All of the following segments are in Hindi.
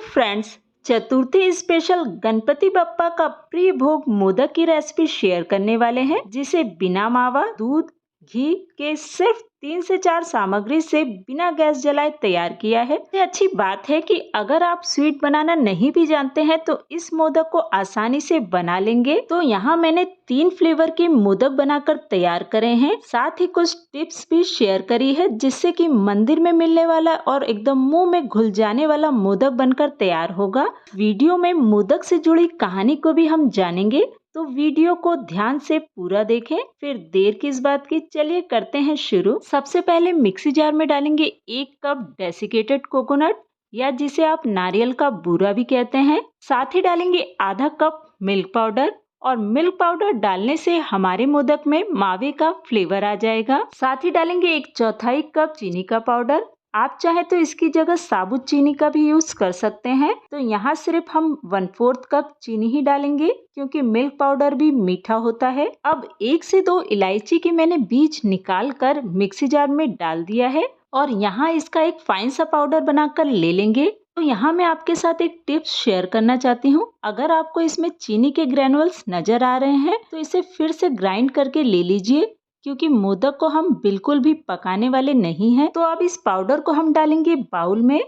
फ्रेंड्स, चतुर्थी स्पेशल गणपति बप्पा का प्रिय भोग मोदक की रेसिपी शेयर करने वाले हैं, जिसे बिना मावा, दूध, घी के सिर्फ 3 से 4 सामग्री से बिना गैस जलाए तैयार किया है। ये अच्छी बात है कि अगर आप स्वीट बनाना नहीं भी जानते हैं तो इस मोदक को आसानी से बना लेंगे। तो यहाँ मैंने 3 फ्लेवर के मोदक बनाकर तैयार करे हैं, साथ ही कुछ टिप्स भी शेयर करी है, जिससे कि मंदिर में मिलने वाला और एकदम मुंह में घुल जाने वाला मोदक बनकर तैयार होगा। वीडियो में मोदक से जुड़ी कहानी को भी हम जानेंगे, तो वीडियो को ध्यान से पूरा देखें। फिर देर किस बात की, चलिए करते हैं शुरू। सबसे पहले मिक्सी जार में डालेंगे 1 कप डेसिकेटेड कोकोनट, या जिसे आप नारियल का बूरा भी कहते हैं। साथ ही डालेंगे आधा कप मिल्क पाउडर, और मिल्क पाउडर डालने से हमारे मोदक में मावे का फ्लेवर आ जाएगा। साथ ही डालेंगे 1/4 कप चीनी का पाउडर। आप चाहे तो इसकी जगह साबुत चीनी का भी यूज कर सकते हैं। तो यहाँ सिर्फ हम 1/4 कप चीनी ही डालेंगे, क्योंकि मिल्क पाउडर भी मीठा होता है। अब 1 से 2 इलायची की मैंने बीज निकाल कर मिक्सी जार में डाल दिया है, और यहाँ इसका एक फाइन सा पाउडर बनाकर ले लेंगे। तो यहाँ मैं आपके साथ एक टिप्स शेयर करना चाहती हूँ। अगर आपको इसमें चीनी के ग्रेनुअल्स नजर आ रहे हैं तो इसे फिर से ग्राइंड करके ले लीजिए, क्योंकि मोदक को हम बिल्कुल भी पकाने वाले नहीं हैं। तो अब इस पाउडर को हम डालेंगे बाउल में।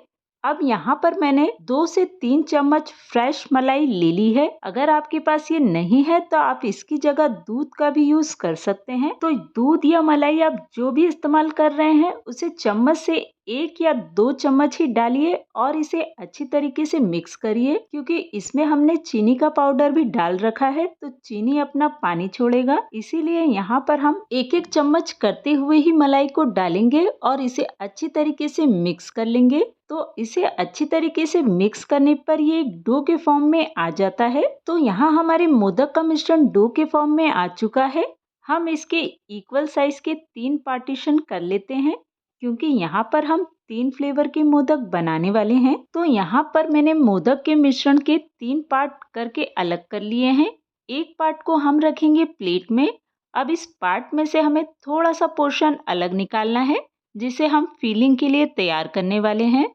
अब यहाँ पर मैंने 2 से 3 चम्मच फ्रेश मलाई ले ली है। अगर आपके पास ये नहीं है तो आप इसकी जगह दूध का भी यूज कर सकते हैं। तो दूध या मलाई आप जो भी इस्तेमाल कर रहे हैं उसे चम्मच से 1 या 2 चम्मच ही डालिए और इसे अच्छी तरीके से मिक्स करिए, क्योंकि इसमें हमने चीनी का पाउडर भी डाल रखा है, तो चीनी अपना पानी छोड़ेगा। इसीलिए यहाँ पर हम 1-1 चम्मच करते हुए ही मलाई को डालेंगे और इसे अच्छी तरीके से मिक्स कर लेंगे। तो इसे अच्छी तरीके से मिक्स करने पर ये डो के फॉर्म में आ जाता है। तो यहाँ हमारे मोदक का मिश्रण डो के फॉर्म में आ चुका है। हम इसके इक्वल साइज के 3 पार्टीशन कर लेते हैं, क्योंकि यहाँ पर हम 3 फ्लेवर के मोदक बनाने वाले हैं। तो यहाँ पर मैंने मोदक के मिश्रण के 3 पार्ट करके अलग कर लिए हैं। एक पार्ट को हम रखेंगे प्लेट में। अब इस पार्ट में से हमें थोड़ा सा पोर्शन अलग निकालना है, जिसे हम फिलिंग के लिए तैयार करने वाले हैं।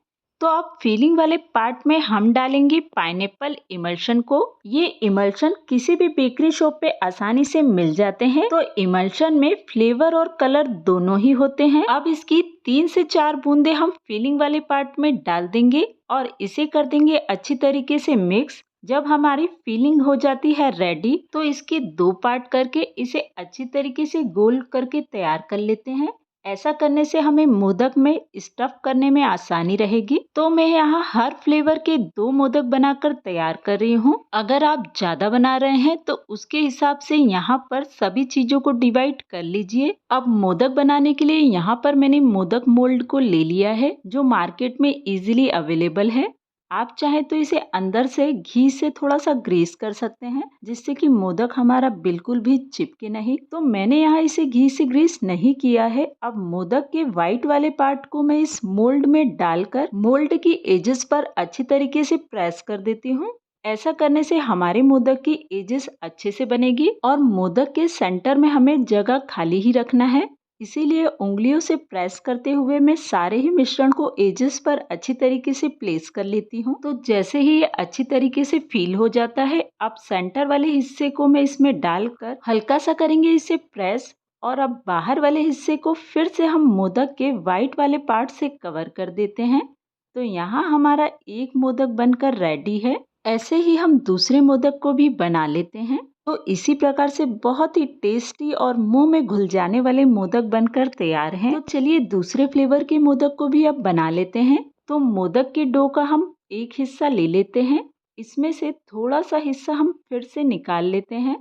तो अब फिलिंग वाले पार्ट में हम डालेंगे पाइनएप्पल इमल्शन को। ये इमल्शन किसी भी बेकरी शॉप पे आसानी से मिल जाते हैं। तो इमल्शन में फ्लेवर और कलर दोनों ही होते हैं। अब इसकी 3 से 4 बूंदे हम फिलिंग वाले पार्ट में डाल देंगे और इसे कर देंगे अच्छी तरीके से मिक्स। जब हमारी फिलिंग हो जाती है रेडी, तो इसके 2 पार्ट करके इसे अच्छी तरीके से गोल करके तैयार कर लेते हैं। ऐसा करने से हमें मोदक में स्टफ करने में आसानी रहेगी। तो मैं यहाँ हर फ्लेवर के 2 मोदक बनाकर तैयार कर रही हूँ। अगर आप ज्यादा बना रहे हैं तो उसके हिसाब से यहाँ पर सभी चीजों को डिवाइड कर लीजिए। अब मोदक बनाने के लिए यहाँ पर मैंने मोदक मोल्ड को ले लिया है, जो मार्केट में इजीली अवेलेबल है। आप चाहे तो इसे अंदर से घी से थोड़ा सा ग्रीस कर सकते हैं, जिससे कि मोदक हमारा बिल्कुल भी चिपके नहीं। तो मैंने यहाँ इसे घी से ग्रीस नहीं किया है। अब मोदक के व्हाइट वाले पार्ट को मैं इस मोल्ड में डालकर मोल्ड की एजेस पर अच्छी तरीके से प्रेस कर देती हूँ। ऐसा करने से हमारे मोदक की एजेस अच्छे से बनेगी, और मोदक के सेंटर में हमें जगह खाली ही रखना है। इसीलिए उंगलियों से प्रेस करते हुए मैं सारे ही मिश्रण को एजेस पर अच्छी तरीके से प्लेस कर लेती हूँ। तो जैसे ही ये अच्छी तरीके से फील हो जाता है, अब सेंटर वाले हिस्से को मैं इसमें डालकर हल्का सा करेंगे इसे प्रेस, और अब बाहर वाले हिस्से को फिर से हम मोदक के व्हाइट वाले पार्ट से कवर कर देते हैं। तो यहाँ हमारा एक मोदक बनकर रेडी है। ऐसे ही हम दूसरे मोदक को भी बना लेते हैं। तो इसी प्रकार से बहुत ही टेस्टी और मुंह में घुल जाने वाले मोदक बनकर तैयार हैं। तो चलिए दूसरे फ्लेवर के मोदक को भी अब बना लेते हैं। तो मोदक के डो का हम एक हिस्सा ले लेते हैं। इसमें से थोड़ा सा हिस्सा हम फिर से निकाल लेते हैं,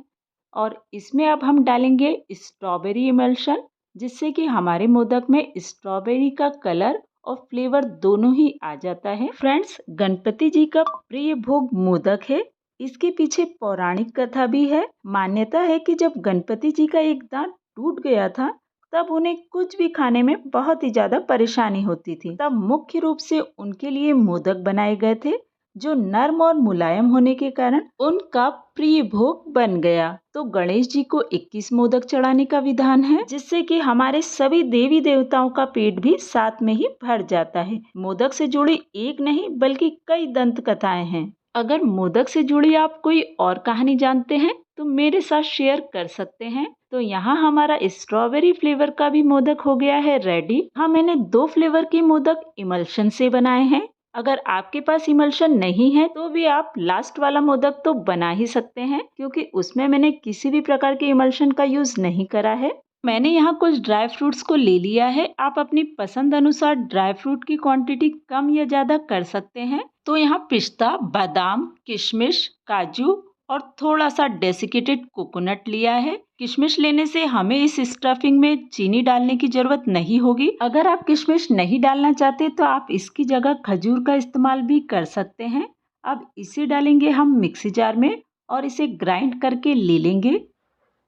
और इसमें अब हम डालेंगे स्ट्रॉबेरी इमल्शन, जिससे कि हमारे मोदक में स्ट्रॉबेरी का कलर और फ्लेवर दोनों ही आ जाता है। फ्रेंड्स, गणपति जी का प्रिय भोग मोदक है। इसके पीछे पौराणिक कथा भी है। मान्यता है कि जब गणपति जी का एक दांत टूट गया था, तब उन्हें कुछ भी खाने में बहुत ही ज्यादा परेशानी होती थी। तब मुख्य रूप से उनके लिए मोदक बनाए गए थे, जो नर्म और मुलायम होने के कारण उनका प्रिय भोग बन गया। तो गणेश जी को 21 मोदक चढ़ाने का विधान है, जिससे कि हमारे सभी देवी देवताओं का पेट भी साथ में ही भर जाता है। मोदक से जुड़ी एक नहीं बल्कि कई दंत कथाएं हैं। अगर मोदक से जुड़ी आप कोई और कहानी जानते हैं तो मेरे साथ शेयर कर सकते हैं। तो यहाँ हमारा स्ट्रॉबेरी फ्लेवर का भी मोदक हो गया है रेडी। हाँ, मैंने 2 फ्लेवर के मोदक इमल्शन से बनाए हैं। अगर आपके पास इमल्शन नहीं है तो भी आप लास्ट वाला मोदक तो बना ही सकते हैं, क्योंकि उसमें मैंने किसी भी प्रकार के इमल्शन का यूज नहीं करा है। मैंने यहाँ कुछ ड्राई फ्रूट्स को ले लिया है। आप अपनी पसंद अनुसार ड्राई फ्रूट की क्वांटिटी कम या ज्यादा कर सकते हैं। तो यहाँ पिस्ता, बादाम, किशमिश, काजू और थोड़ा सा डेसिकेटेड कोकोनट लिया है। किशमिश लेने से हमें इस स्टफिंग में चीनी डालने की जरूरत नहीं होगी। अगर आप किशमिश नहीं डालना चाहते तो आप इसकी जगह खजूर का इस्तेमाल भी कर सकते हैं। अब इसे डालेंगे हम मिक्सी जार में और इसे ग्राइंड करके ले लेंगे।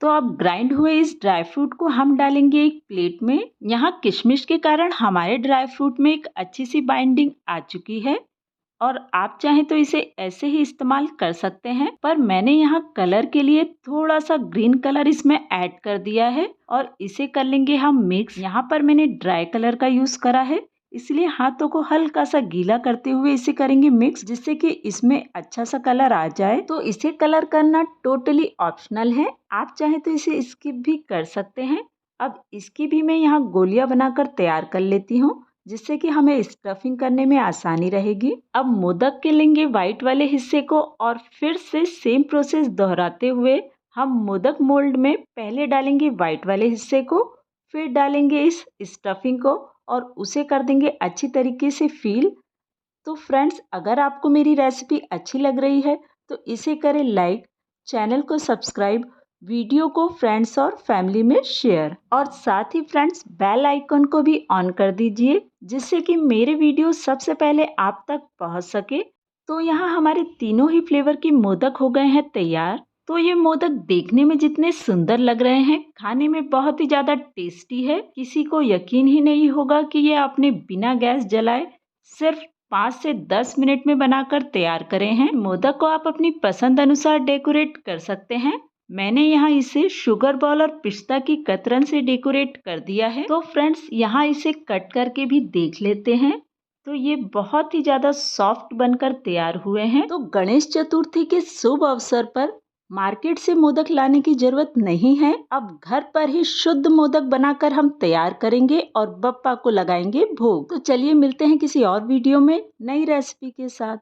तो अब ग्राइंड हुए इस ड्राई फ्रूट को हम डालेंगे एक प्लेट में। यहाँ किशमिश के कारण हमारे ड्राई फ्रूट में एक अच्छी सी बाइंडिंग आ चुकी है और आप चाहें तो इसे ऐसे ही इस्तेमाल कर सकते हैं, पर मैंने यहाँ कलर के लिए थोड़ा सा ग्रीन कलर इसमें ऐड कर दिया है और इसे कर लेंगे हम मिक्स। यहाँ पर मैंने ड्राई कलर का यूज करा है, इसलिए हाथों को हल्का सा गीला करते हुए इसे करेंगे मिक्स, जिससे कि इसमें अच्छा सा कलर आ जाए। तो इसे कलर करना टोटली ऑप्शनल है, आप चाहें तो इसे स्किप भी कर सकते हैं। अब इसकी भी मैं यहाँ गोलियां बनाकर तैयार कर लेती हूँ, जिससे कि हमें स्टफिंग करने में आसानी रहेगी। अब मोदक के लेंगे व्हाइट वाले हिस्से को और फिर से सेम प्रोसेस दोहराते हुए हम मोदक मोल्ड में पहले डालेंगे व्हाइट वाले हिस्से को, फिर डालेंगे इस स्टफिंग को और उसे कर देंगे अच्छी तरीके से फील। तो फ्रेंड्स, अगर आपको मेरी रेसिपी अच्छी लग रही है तो इसे करें लाइक, चैनल को सब्सक्राइब, वीडियो को फ्रेंड्स और फैमिली में शेयर और साथ ही फ्रेंड्स बेल आइकन को भी ऑन कर दीजिए, जिससे कि मेरे वीडियो सबसे पहले आप तक पहुंच सके। तो यहाँ हमारे तीनों ही फ्लेवर के मोदक हो गए हैं तैयार। तो ये मोदक देखने में जितने सुंदर लग रहे हैं, खाने में बहुत ही ज्यादा टेस्टी है। किसी को यकीन ही नहीं होगा कि ये आपने बिना गैस जलाए सिर्फ 5 से 10 मिनट में बनाकर तैयार करे हैं। मोदक को आप अपनी पसंद अनुसार डेकोरेट कर सकते हैं। मैंने यहाँ इसे शुगर बॉल और पिस्ता की कतरन से डेकोरेट कर दिया है। तो फ्रेंड्स, यहाँ इसे कट करके भी देख लेते हैं। तो ये बहुत ही ज्यादा सॉफ्ट बनकर तैयार हुए हैं। तो गणेश चतुर्थी के शुभ अवसर पर मार्केट से मोदक लाने की जरूरत नहीं है। अब घर पर ही शुद्ध मोदक बनाकर हम तैयार करेंगे और बप्पा को लगाएंगे भोग। तो चलिए मिलते हैं किसी और वीडियो में नई रेसिपी के साथ।